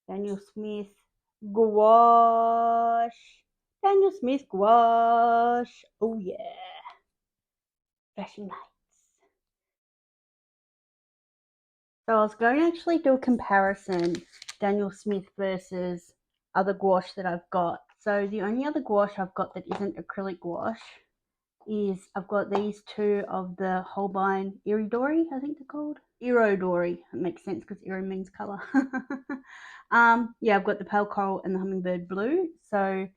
Daniel Smith gouache. Daniel Smith gouache. Oh yeah. Flashing lights. So I was going to actually do a comparison, Daniel Smith versus other gouache that I've got. So the only other gouache I've got that isn't acrylic gouache is I've got these two of the Holbein Iridori, I think they're called. Irodori. It makes sense because Iro means colour. Yeah, I've got the pale coral and the hummingbird blue. So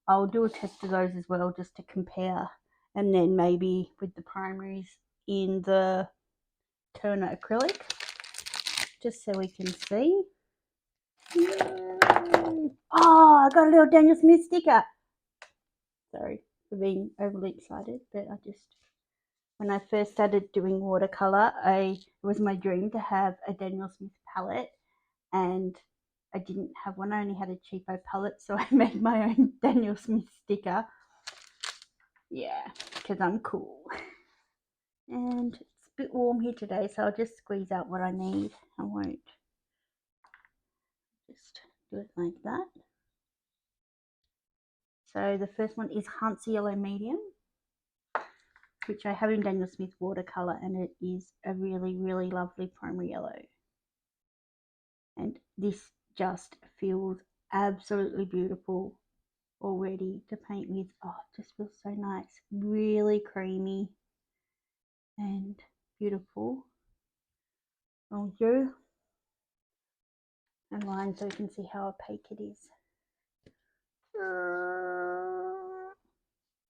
I'll do a test of those as well just to compare. And then maybe with the primaries in the Turner acrylic, just so we can see. Yay. Oh, I got a little Daniel Smith sticker. Sorry for being overly excited, but when I first started doing watercolor, it was my dream to have a Daniel Smith palette, and I didn't have one. I only had a cheapo palette, so I made my own Daniel Smith sticker. Yeah, because I'm cool. And it's a bit warm here today, so I'll just squeeze out what I need. I won't just do it like that. So the first one is Hans Yellow Medium, which I have in Daniel Smith watercolor, and it is a really, really lovely primary yellow. And this just feels absolutely beautiful already to paint with. Oh, it just feels so nice. Really creamy and beautiful. I'll do a line so you can see how opaque it is.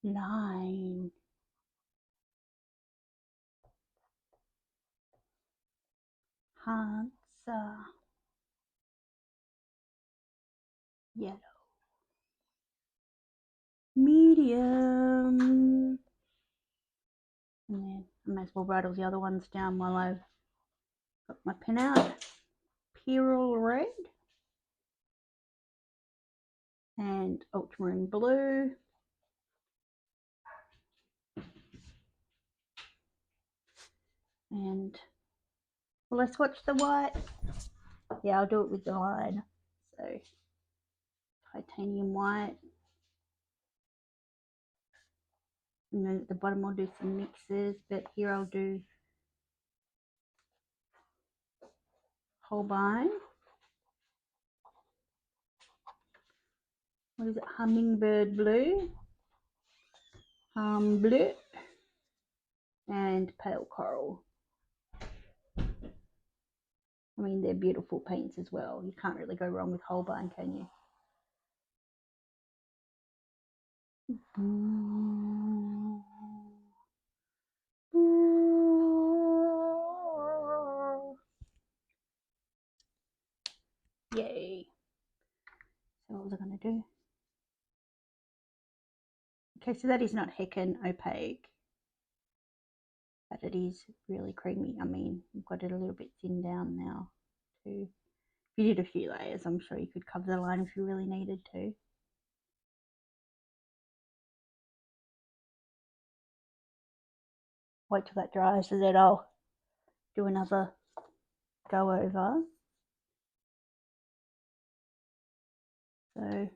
9. Hans Yellow Medium. And then I may as well write all the other ones down while I've got my pen out. Pearl Red and Ultramarine Blue. And will I swatch the white? Yeah, I'll do it with the line. So titanium white. And then at the bottom I'll do some mixes, but here I'll do Holbein. What is it? Hummingbird Blue. Blue. And Pale Coral. I mean, they're beautiful paints as well. You can't really go wrong with Holbein, can you? Yay. So what was I going to do? Okay, so that is not heckin opaque, but it is really creamy. I mean, I've got it a little bit thin down now too. If you did a few layers, I'm sure you could cover the line if you really needed to. Wait till that dries, so then I'll do another go over. So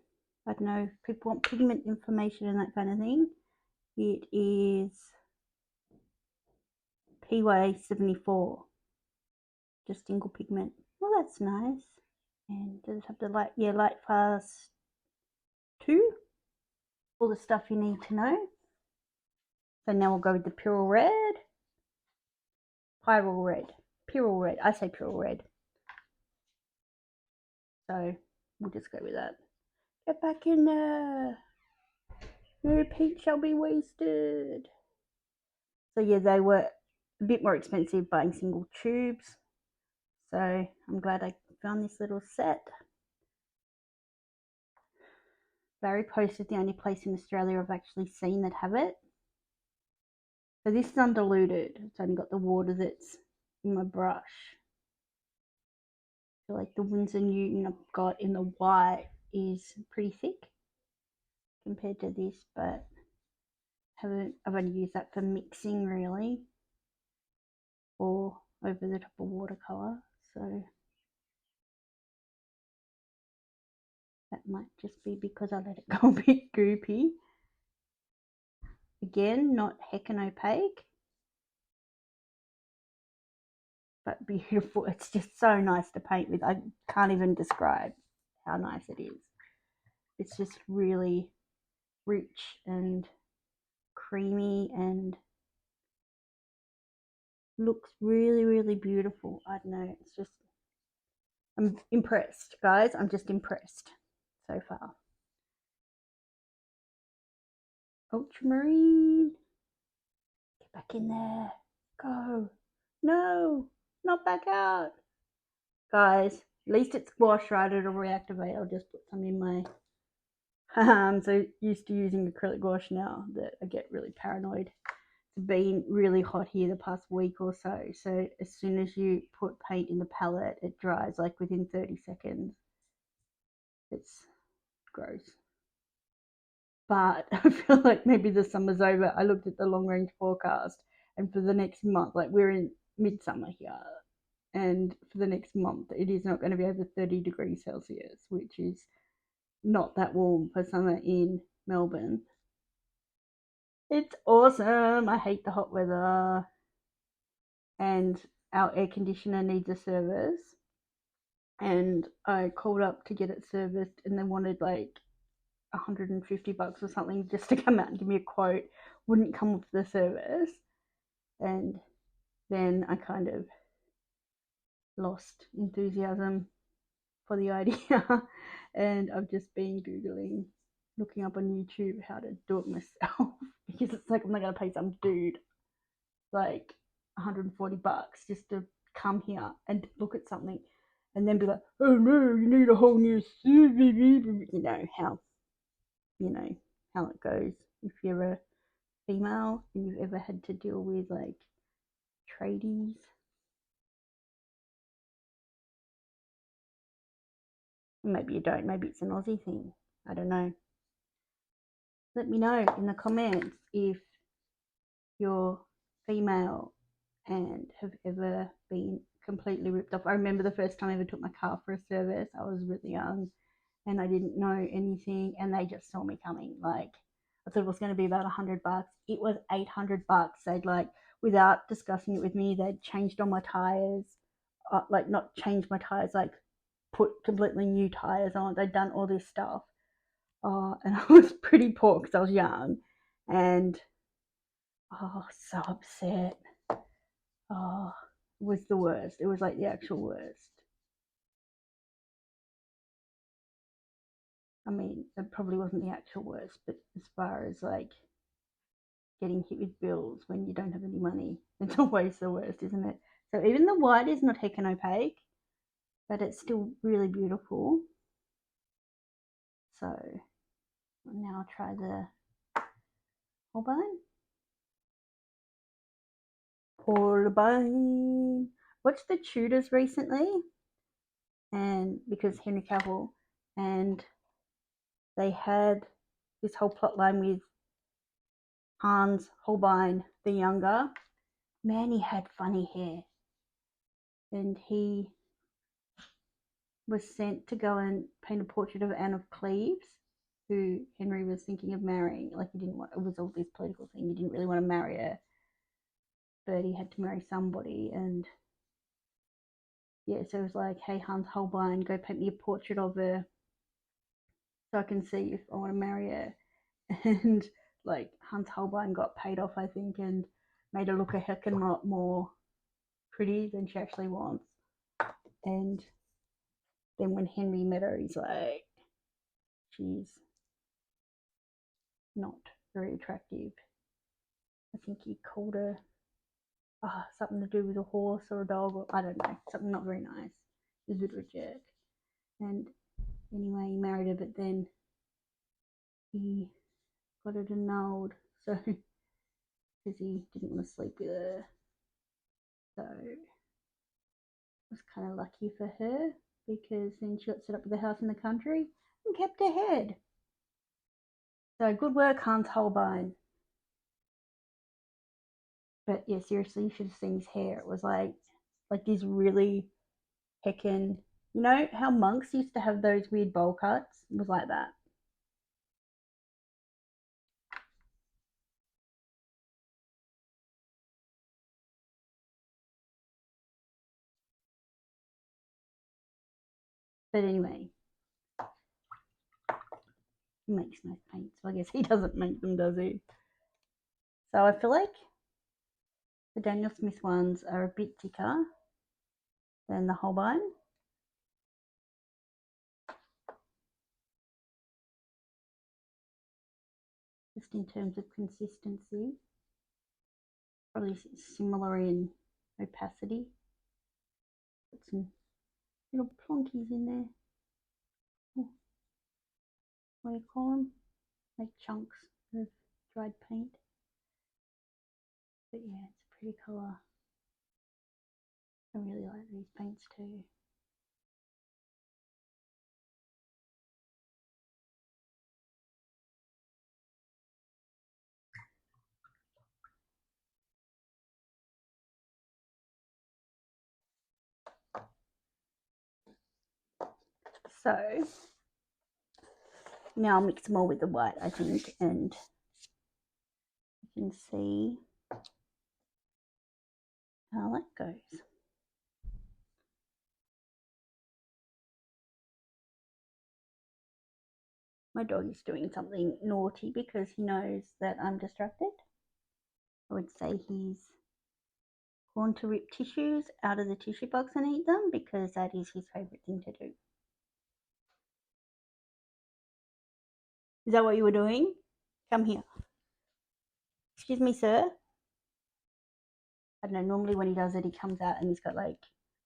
I don't know if people want pigment information and that kind of thing. It is PY74, just single pigment. Well, that's nice. And does it have the light? Yeah, light fast 2. All the stuff you need to know. So now we'll go with the Pyrrole Red. Pyrrole Red. Pyrrole Red. I say Pyrrole Red. So we'll just go with that. Get back in there. No paint shall be wasted. So yeah, they were a bit more expensive buying single tubes. So I'm glad I found this little set. Barry Post is the only place in Australia I've actually seen that have it. So this is undiluted. It's only got the water that's in my brush. I feel like the Winsor Newton I've got in the white is pretty thick compared to this, but I've only used that for mixing really, or over the top of watercolor. So Might just be because I let it go a bit goopy. Again, not heckin opaque, but beautiful. It's just so nice to paint with. I can't even describe how nice it is. It's just really rich and creamy and looks really, really beautiful. I don't know. It's just, I'm impressed, guys. I'm just impressed so far. Ultramarine. Get back in there. Go. No, not back out. Guys, at least it's squash, right? It'll reactivate. I'll just put some in my so used to using acrylic gouache now that I get really paranoid. It's been really hot here the past week or so. So as soon as you put paint in the palette, it dries like within 30 seconds. It's gross. But I feel like maybe the summer's over. I looked at the long range forecast, and for the next month, like we're in midsummer here, and for the next month, it is not going to be over 30 degrees Celsius, which is not that warm for summer in Melbourne. It's awesome. I hate the hot weather, and our air conditioner needs a service. And I called up to get it serviced, and they wanted like $150 or something just to come out and give me a quote. Wouldn't come with the service, and then I kind of lost enthusiasm for the idea, and I've just been googling, looking up on YouTube how to do it myself because it's like I'm not gonna pay some dude like $140 just to come here and look at something and then be like, oh no, you need a whole new you know how it goes if you're a female and you've ever had to deal with like tradies. Maybe you don't, maybe it's an Aussie thing, I don't know. Let me know in the comments if you're female and have ever been completely ripped off. I remember the first time I ever took my car for a service. I was really young and I didn't know anything, and they just saw me coming. Like, I thought it was going to be about $100. It was $800. They'd like, without discussing it with me, they'd changed all my tires, like not changed my tires, like put completely new tires on. They'd done all this stuff. And I was pretty poor because I was young, and so upset. Oh, it was the worst. It was like the actual worst. I mean, it probably wasn't the actual worst, but as far as like getting hit with bills when you don't have any money, it's always the worst, isn't it? So even the white is not heckin' opaque, but it's still really beautiful. So now I'll try the Holbein. Holbein. Watched the Tudors recently, and because Henry Cavill, and they had this whole plot line with Hans Holbein the younger. Man, he had funny hair, and he was sent to go and paint a portrait of Anne of Cleves, who Henry was thinking of marrying. Like, he didn't want, it was all this political thing, he didn't really want to marry her, but he had to marry somebody. And yeah, so it was like, hey, Hans Holbein, go paint me a portrait of her so I can see if I want to marry her. And like, Hans Holbein got paid off, I think, and made her look a heck of a lot more pretty than she actually was. And then when Henry met her, he's like, she's not very attractive. I think he called her something to do with a horse or a dog, or I don't know, something not very nice. He was a bit of a jerk. And anyway, he married her, but then he got it annulled, so because he didn't want to sleep with her. So it was kind of lucky for her, because then she got set up with a house in the country and kept her head. So good work, Hans Holbein. But yeah, seriously, you should have seen his hair. It was like these really heckin' You know how monks used to have those weird bowl cuts? It was like that. But anyway, he makes nice paints. So I guess he doesn't make them, does he? So I feel like the Daniel Smith ones are a bit thicker than the Holbein. Just in terms of consistency. Probably similar in opacity. Put some little plonkies in there. What do you call them? Like chunks of dried paint. But yeah, it's a pretty colour. I really like these paints too. So now I'll mix them all with the white, I think, and you can see how that goes. My dog is doing something naughty because he knows that I'm distracted. I would say he's gone to rip tissues out of the tissue box and eat them because that is his favourite thing to do. Is that what you were doing? Come here. Excuse me, sir. I don't know, normally when he does it, he comes out and he's got like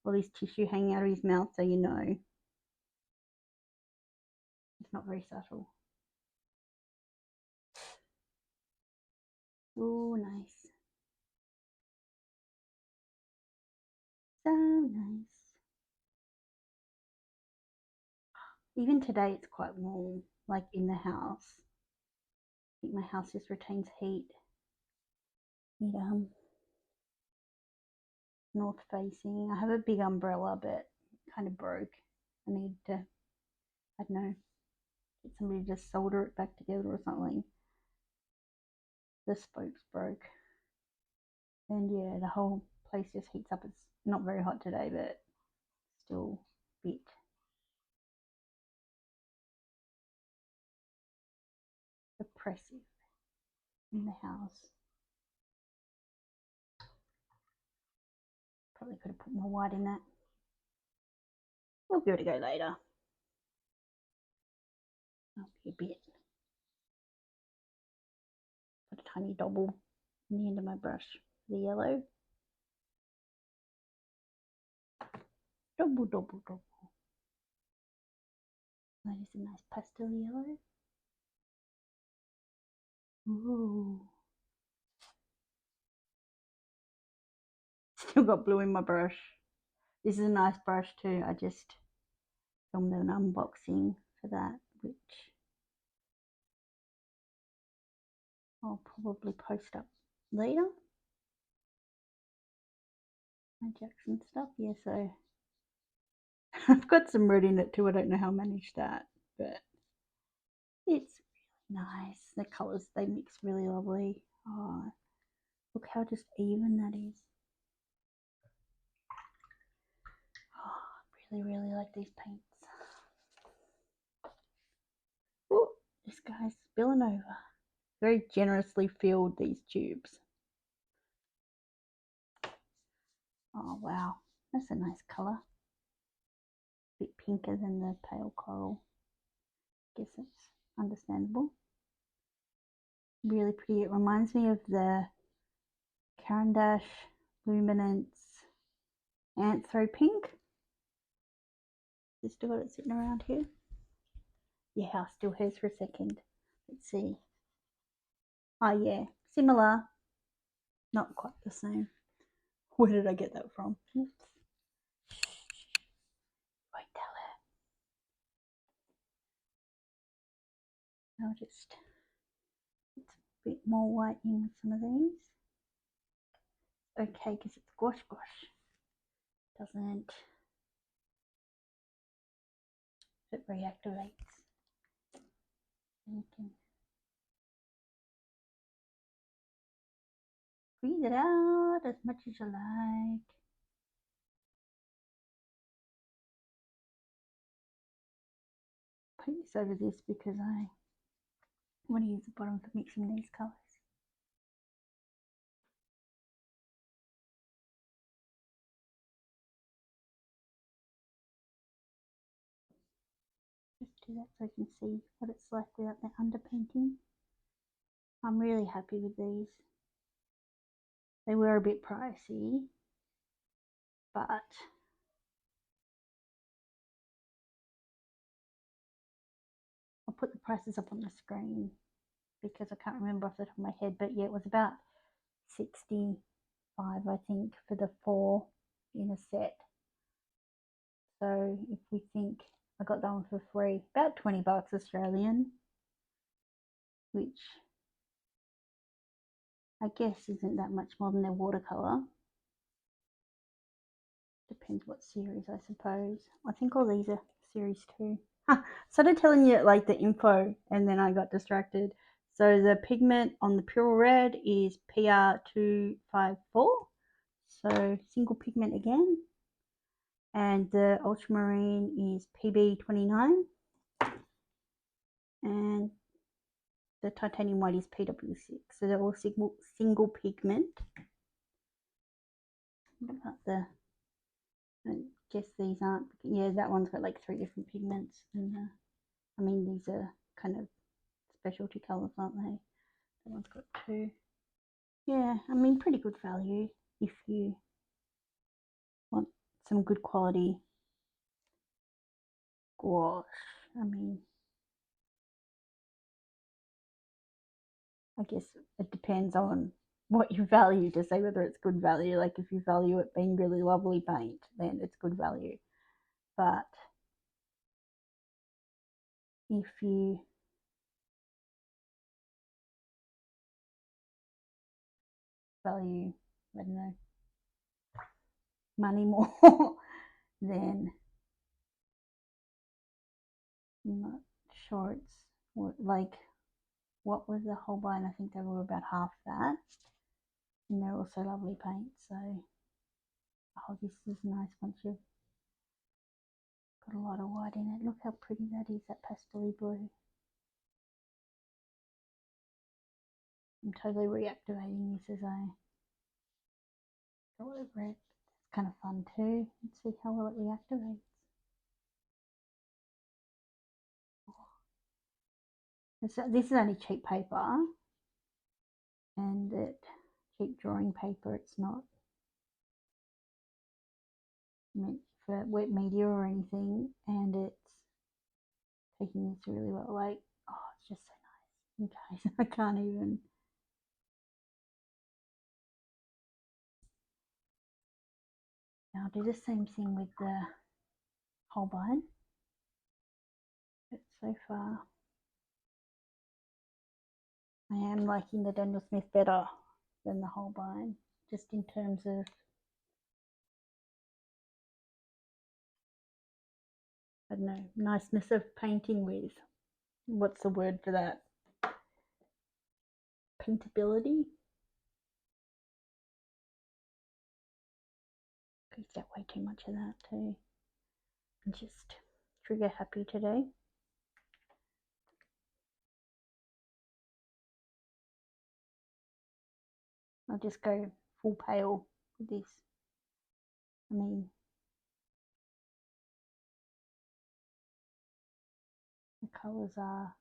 all this tissue hanging out of his mouth, so you know it's not very subtle. Oh, nice. So nice. Even today it's quite warm, like in the house. I think my house just retains heat. North facing. I have a big umbrella, but it kind of broke. I need to, I don't know, get somebody to just solder it back together or something. The spokes broke. And yeah, the whole place just heats up. It's not very hot today, but still a bit oppressive in the house. Probably could have put more white in that. We'll give it a go later. I'll be a bit. Put a tiny double in the end of my brush for the yellow. Double, double, double. That is a nice pastel yellow. Ooh. Still got blue in my brush. This is a nice brush too. I just filmed an unboxing for that, which I'll probably post up later. My Jackson stuff, yeah, so I've got some red in it too. I don't know how I managed that, but it's really nice. The colours, they mix really lovely. Oh, look how just even that is. Oh, I really like these paints. Oh, this guy's spilling over. Very generously filled these tubes. Oh wow, that's a nice colour. A bit pinker than the pale coral. Guess it's understandable. Really pretty. It reminds me of the Caran d'Ache Luminance Anthro Pink. Still got it sitting around here. Yeah, I'll still hers for a second. Let's see. Oh yeah, similar. Not quite the same. Where did I get that from? Oops. Won't tell her. I'll just put a bit more white in with some of these. Okay, because it's gouache gouache. Doesn't It reactivates. And you can squeeze it out as much as you like. Put this over this because I want to use the bottom for mixing these colours. Just do that so you can see what it's like without the underpainting. I'm really happy with these. They were a bit pricey, but I'll put the prices up on the screen because I can't remember off the top of my head, but yeah, it was about 65, I think, for the 4 in a set. So if we think I got that one for free, about 20 bucks Australian, which I guess isn't that much more than their watercolor. Depends what series, I suppose. I think all these are series 2. Started telling you like the info and then I got distracted. So the pigment on the pure red is PR254. So single pigment again. And the ultramarine is PB29. And the titanium white is PW6. So they're all single pigment. What about the, I guess these aren't, yeah, that one's got like 3 different pigments. And I mean, these are kind of specialty colours, aren't they? That one's got 2. Yeah, I mean, pretty good value if you want some good quality gouache. I mean, I guess it depends on what you value to say whether it's good value. Like if you value it being really lovely paint, then it's good value. But if you value, I don't know, money more, then I'm not sure it's like, what was the Holbein? I think they were about half that. And they're also lovely paints. So, oh, this is nice once you've got a lot of white in it. Look how pretty that is, that pastel blue. I'm totally reactivating this as I go over it. It's kind of fun too. Let's see how well it reactivates. This is only cheap paper, and cheap drawing paper. It's not meant for wet media or anything, and it's taking this really well. Like, oh, it's just so nice. Okay, I can't even. Now I'll do the same thing with the Holbein. But so far, I am liking the Daniel Smith better than the Holbein, just in terms of, I don't know, niceness of painting with. What's the word for that? Paintability? Could get way too much of that too. I'm just trigger happy today. I'll just go full pale with this. I mean, the colours are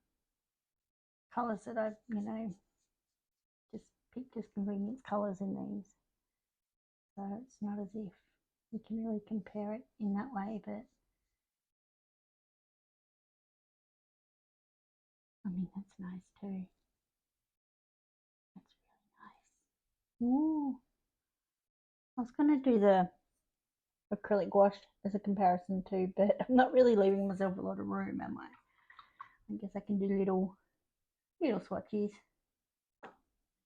colours that I've, just picked as convenience colours in these. So it's not as if you can really compare it in that way, but I mean, that's nice too. That's really nice. Ooh. I was going to do the acrylic gouache as a comparison too, but I'm not really leaving myself a lot of room, am I? I guess I can do little swatches.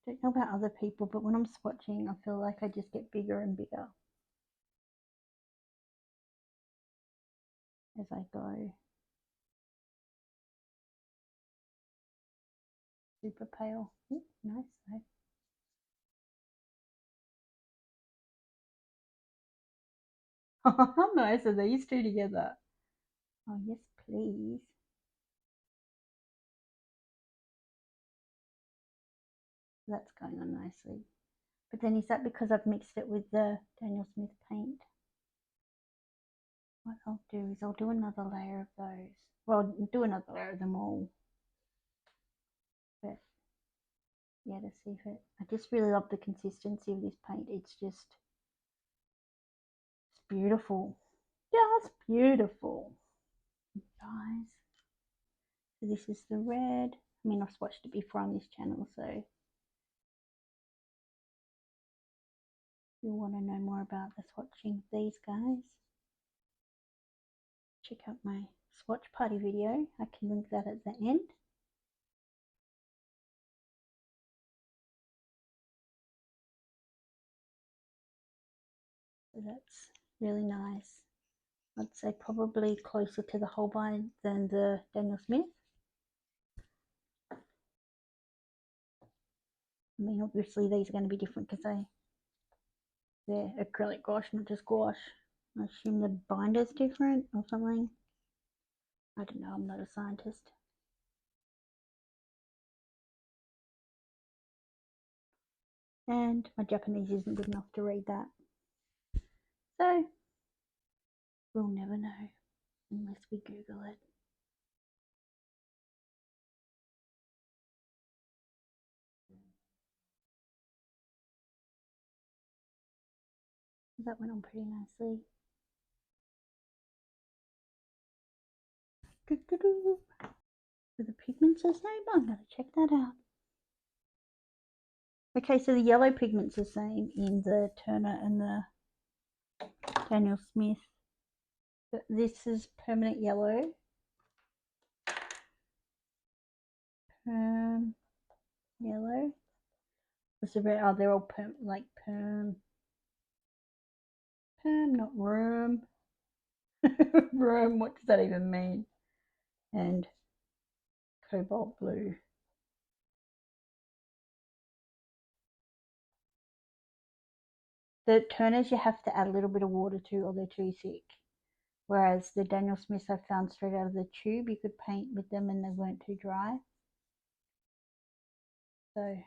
Don't know about other people, but when I'm swatching, I feel like I just get bigger and bigger as I go. super pale. Ooh, nice though. How nice are these two together? Oh, yes, please. That's going on nicely. But then is that because I've mixed it with the Daniel Smith paint? What I'll do is I'll do another layer of those. Well, I'll do another layer of them all. But yeah, to see if it. I just really love the consistency of this paint. It's beautiful. Just beautiful. Guys. So this is the red. I mean, I've swatched it before on this channel, so if you want to know more about the swatching of these guys, check out my swatch party video. I can link that at the end. So that's really nice. I'd say probably closer to the Holbein than the Daniel Smith. I mean, obviously these are going to be different because they're acrylic gouache, not just gouache. I assume the binder's different or something. I don't know, I'm not a scientist. And my Japanese isn't good enough to read that. So, we'll never know unless we Google it. That went on pretty nicely. So the pigments are the same. I'm going to check that out. Okay, so the yellow pigment's the same in the Turner and the Daniel Smith. But this is permanent yellow. Yellow. This is red. Oh, they're all perm, like perm, not room. Room, what does that even mean? And cobalt blue. The Turners you have to add a little bit of water to or they're too thick. Whereas the Daniel Smiths I found straight out of the tube, you could paint with them and they weren't too dry. So,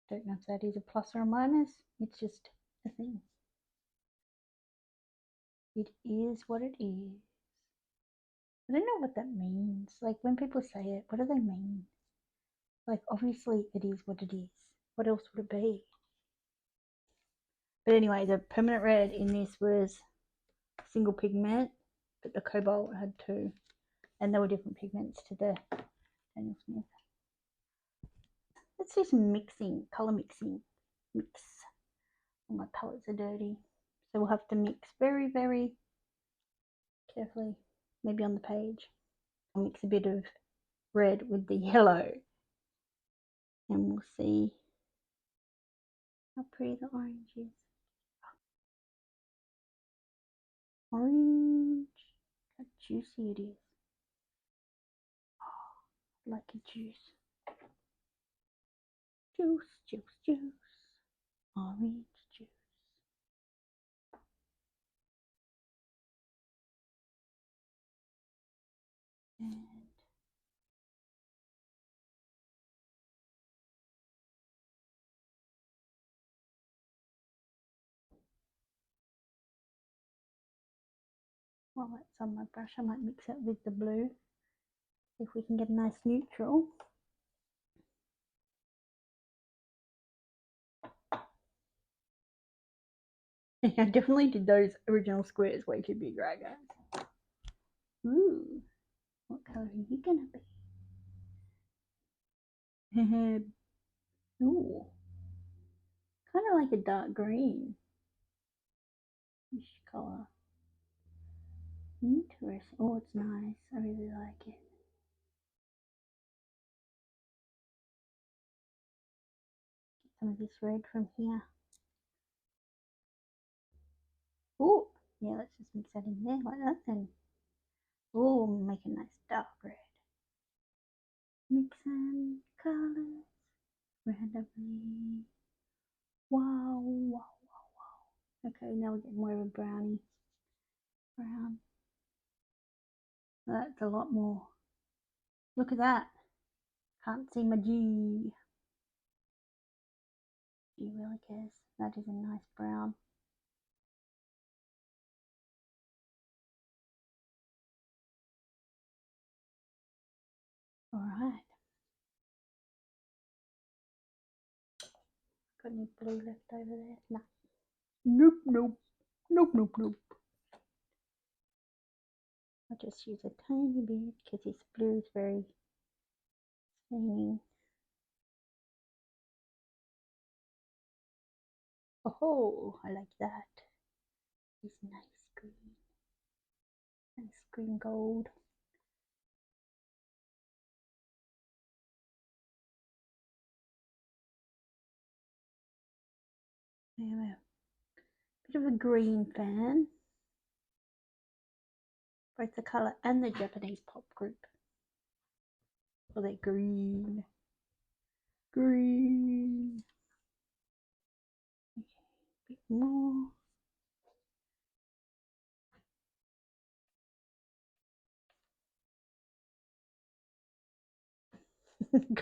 don't know if that is a plus or a minus. It's just a thing. It is what it is. I don't know what that means. Like when people say it, what do they mean? Like obviously it is what it is. What else would it be? But anyway, the permanent red in this was single pigment, but the cobalt had two. And there were different pigments to the Daniel Smith. Let's do some mixing, color mixing. Mix. All my palettes are dirty. So we'll have to mix very, very carefully. Maybe on the page. I'll mix a bit of red with the yellow. And we'll see how pretty the orange is. Orange. How juicy it is. Oh, like a juice. Juice, juice, juice. Orange juice. And while that's on my brush, I might mix it with the blue. If we can get a nice neutral. I definitely did those original squares way too big, right guys? Ooh, what colour are you gonna be? Ooh, kind of like a dark green. Which colour? Interesting. Oh, it's nice. I really like it. Get some of this red from here. Oh, yeah, let's just mix that in there like that then. Oh, make a nice dark red. Mixing colors randomly. Wow, wow, wow, wow. Okay, now we're getting more of a brownie brown. That's a lot more. Look at that. Can't see my G. G really cares. That is a nice brown. Alright. Got any blue left over there? No. Nope, nope. Nope, nope, nope. I'll just use a tiny bit because this blue is very staining. Oh, I like that. It's nice green. Nice green gold. I'm a bit of a green fan. Both the colour and the Japanese pop group. Oh, they're green. Green. Okay, a bit more.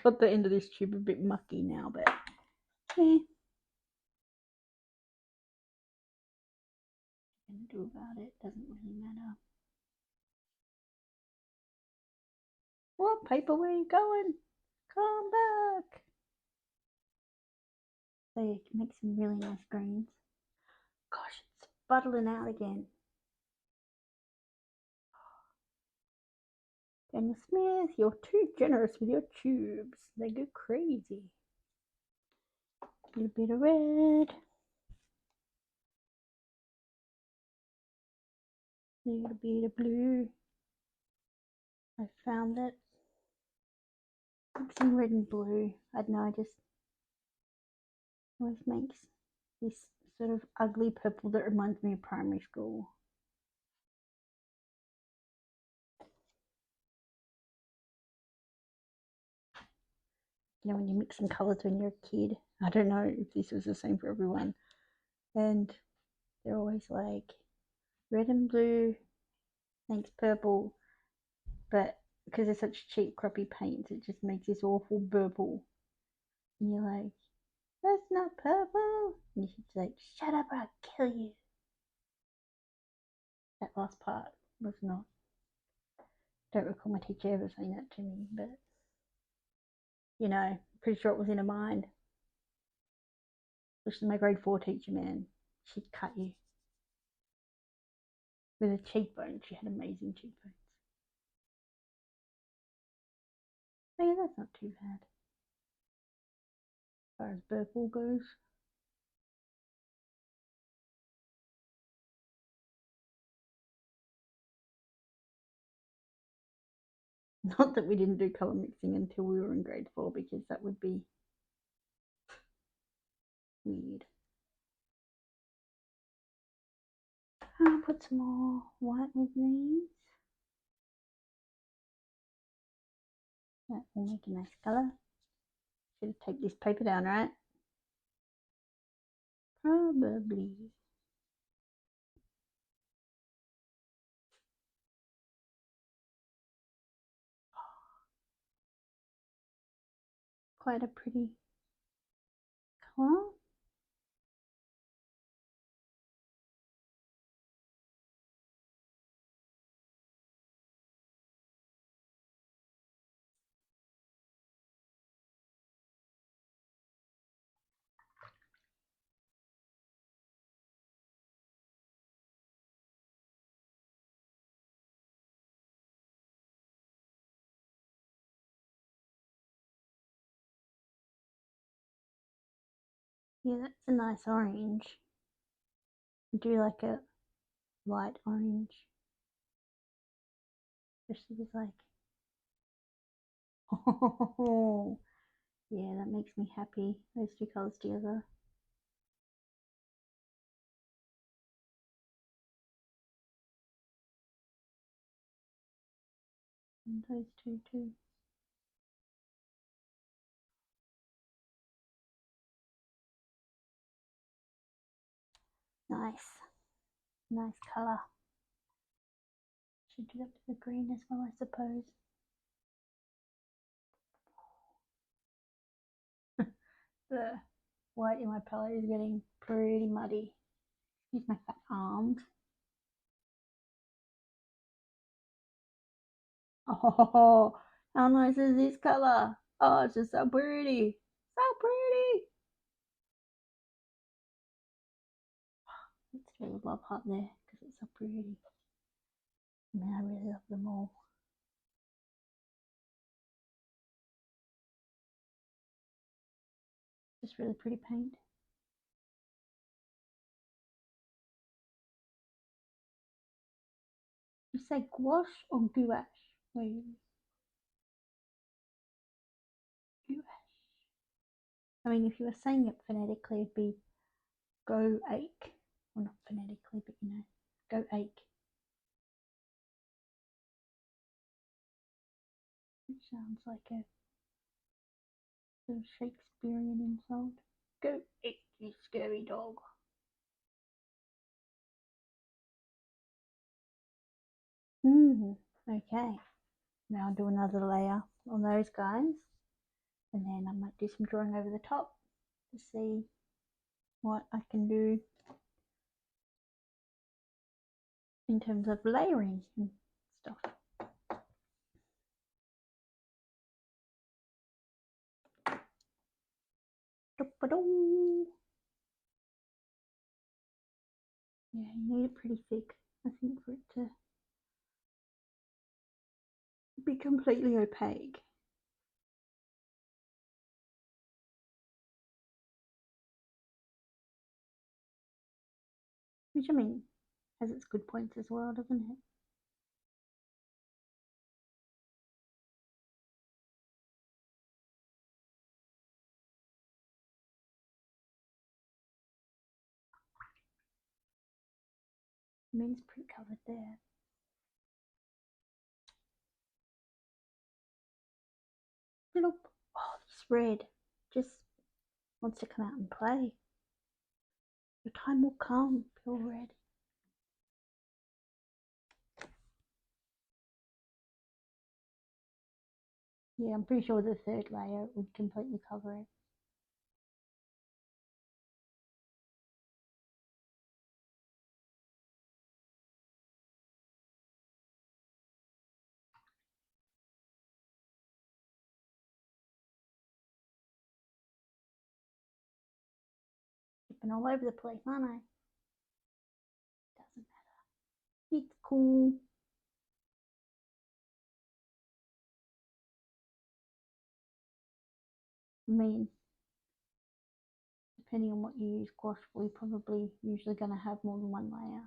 Got the end of this tube a bit mucky now, but yeah. What do about it? Doesn't really matter. What paper, where you going? Come back. So you can make some really nice greens. Gosh, it's buttling out again. Daniel Smith, you're too generous with your tubes. They go crazy. A little bit of red. A little bit of blue. I found it. Mixing red and blue. I don't know, I just always makes this sort of ugly purple that reminds me of primary school. You know, when you're mixing colours when you're a kid. I don't know if this was the same for everyone. And they're always like red and blue, thanks purple, but because they're such cheap crappy paints, it just makes this awful purple. And you're like, that's not purple. And you should say, shut up or I'll kill you. That last part was not. Don't recall my teacher ever saying that to me, but you know, pretty sure it was in her mind. Especially my grade 4 teacher, man. She'd cut you. With a cheekbone. She had amazing cheekbones. So yeah, that's not too bad. As far as purple goes. Not that we didn't do colour mixing until we were in grade 4 because that would be weird. I'll put some more white with these. That will make a nice colour. Should have taken this paper down, right? Probably. Quite a pretty colour. Yeah, that's a nice orange. I do like a light orange. Especially with like, oh, yeah, that makes me happy. Those two colours together. And those two too. Nice. Nice colour. Should do up to the green as well, I suppose. The white in my palette is getting pretty muddy. Use my fat arms. Oh, how nice is this colour? Oh, it's just so pretty. So pretty. Let's do a little lob up there because it's so pretty. I mean, I really love them all. Just really pretty paint. You say gouache or gouache? Wait, gouache. I mean, if you were saying it phonetically, it'd be go ache. Well, not phonetically, but you know, go ache. It sounds like a little Shakespearean insult. Go ache, you scary dog. Okay. Now I'll do another layer on those guys. And then I might do some drawing over the top to see what I can do in terms of layering and stuff. Yeah, you need it pretty thick, I think, for it to be completely opaque. Which, I mean, has its good points as well, doesn't it? I mean, it's pretty covered there. Look, oh, this red just wants to come out and play. Your time will come, pure red. Yeah, I'm pretty sure the third layer would completely cover it. Flipping all over the place, aren't I? Doesn't matter. It's cool. I mean, depending on what you use gouache for, you're probably usually going to have more than one layer.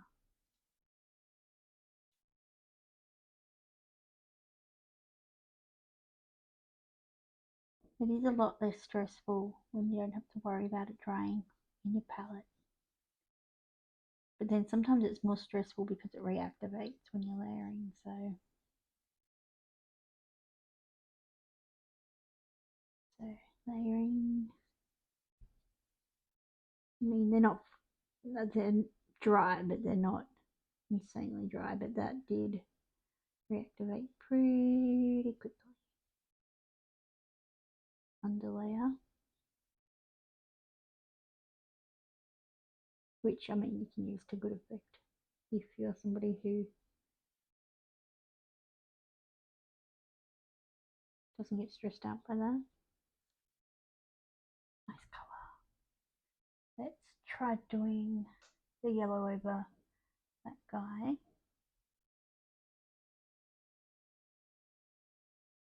It is a lot less stressful when you don't have to worry about it drying in your palette. But then sometimes it's more stressful because it reactivates when you're layering, so layering. I mean, they're dry, but they're not insanely dry, but that did reactivate pretty quickly. Underlayer, which I mean you can use to good effect if you're somebody who doesn't get stressed out by that. Nice colour. Let's try doing the yellow over that guy.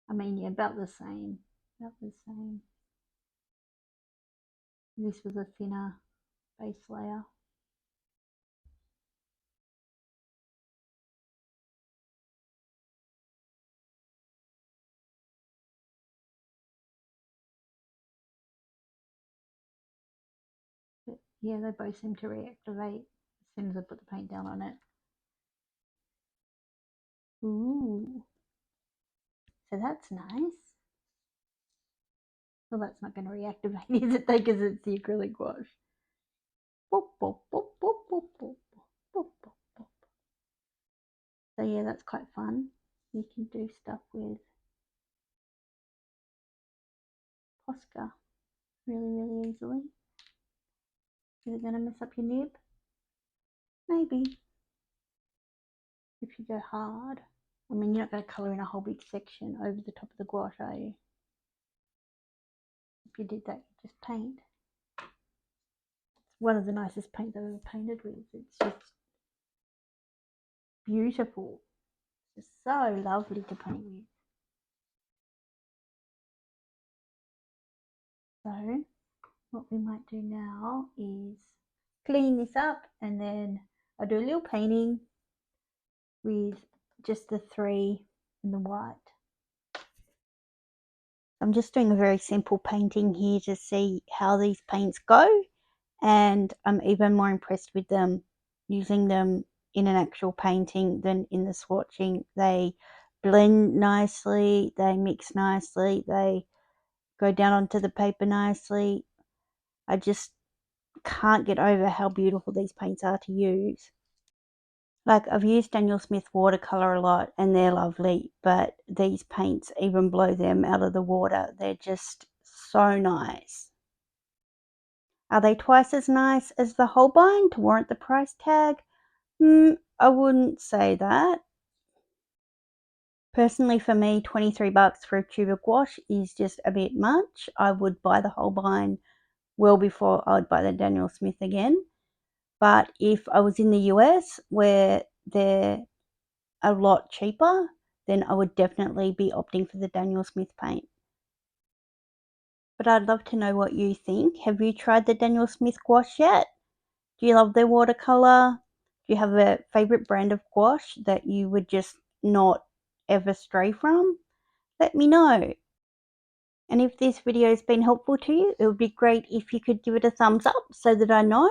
I mean, yeah, about the same. About the same. This was a thinner base layer. But yeah, they both seem to reactivate as soon as I put the paint down on it. Ooh. So that's nice. Well, that's not going to reactivate, is it, though, because it's the acrylic gouache. Boop, boop, boop, boop, boop, boop, boop, boop, boop. So yeah, that's quite fun. You can do stuff with Posca really easily. Is it going to mess up your nib? Maybe. If you go hard. I mean, you're not going to colour in a whole big section over the top of the gouache, are you? If you did that, you just paint. It's one of the nicest paints I've ever painted with. It's just beautiful. It's just so lovely to paint with. So, what we might do now is clean this up, and then I'll do a little painting with just the three and the white. I'm just doing a very simple painting here to see how these paints go, and I'm even more impressed with them using them in an actual painting than in the swatching. They blend nicely, they mix nicely, they go down onto the paper nicely. I just can't get over how beautiful these paints are to use. Like, I've used Daniel Smith watercolor a lot and they're lovely, but these paints even blow them out of the water. They're just so nice. Are they twice as nice as the Holbein to warrant the price tag? I wouldn't say that. Personally, for me, 23 bucks for a tube of gouache is just a bit much. I would buy the Holbein well before I would buy the Daniel Smith again. But if I was in the US where they're a lot cheaper, then I would definitely be opting for the Daniel Smith paint. But I'd love to know what you think. Have you tried the Daniel Smith gouache yet? Do you love their watercolor? Do you have a favorite brand of gouache that you would just not ever stray from? Let me know. And if this video has been helpful to you, it would be great if you could give it a thumbs up so that I know.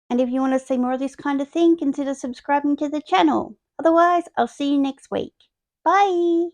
And if you want to see more of this kind of thing, consider subscribing to the channel. Otherwise, I'll see you next week. Bye!